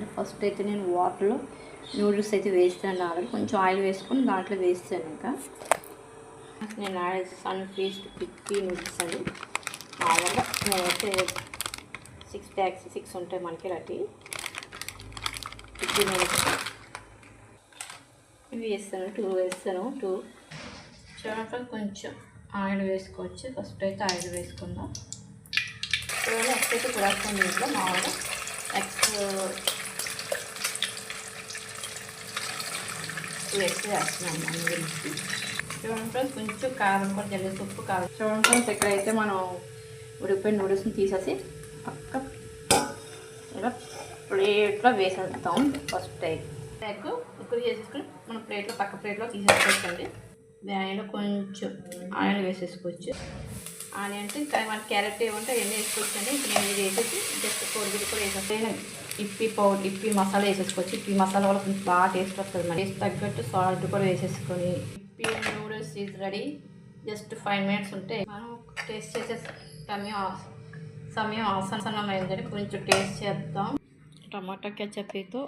అంటే ఫస్ట్ అయితే నేను వాటర్లో నూడిల్స్ అయితే వేస్తాను. ఆల్రెడీ కొంచెం ఆయిల్ వేసుకొని దాంట్లో వేస్తాను. ఇంకా నేను యాడ్ సన్ ఫీస్ట్ పిప్పి నూడిల్స్ అండి. మామూలుగా నేనైతే 6 ప్యాక్స్ 6 ఉంటాయి మనకి ఇలాంటి పిప్పి నూడిల్స్. ఇవి వేస్తాను, 2 వేస్తాను. 2 చూడండి కొంచెం ఆయిల్ వేసుకోవచ్చు. ఫస్ట్ అయితే ఆయిల్ వేసుకుందాం. చూడండి నెక్స్ట్ అయితే చూడాల్సిన దీంట్లో మామూలుగా నెక్స్ట్ వేస్తున్నాను నూడిల్స్కి. చూడండి ఫ్రెండ్స్ కొంచెం కారం కూడా జల్లేసి ఉప్పు కారం. చూడండి ఫ్రెండ్స్ ఇక్కడైతే మనం ఉడికిపోయిన నూడిల్స్ని తీసేసి పక్క ఇలా ప్లేట్లో వేసేద్దాం. ఫస్ట్ అయితే కుక్కర్ చేసేసుకొని మనం ప్లేట్లో పక్క ప్లేట్లో తీసేసుకోవచ్చండి. దానిలో కొంచెం ఆయిల్ వేసేసుకోవచ్చు. ఆనియన్ అంటే ఇంకా మన క్యారెట్ ఏమంటే అవన్నీ వేసుకోవచ్చండి. ఇప్పుడు నేను ఇది వేసేసి జస్ట్ కొడుగులు కూడా వేసేస్తే ఇప్పి మసాలా వేసేసుకోవచ్చు. ఇప్పి మసాలా వల్ల కొంచెం బాగా టేస్ట్ వస్తుంది. మన టేస్ట్ తగ్గట్టు సాల్ట్ కూడా వేసేసుకొని Yippee noodles is ready. Just 5 minutes ఉంటే మనం టేస్ట్ చేసే సమయం ఆసన్నమైందని కొంచెం టేస్ట్ చేద్దాం. టమాటా కెచప్తో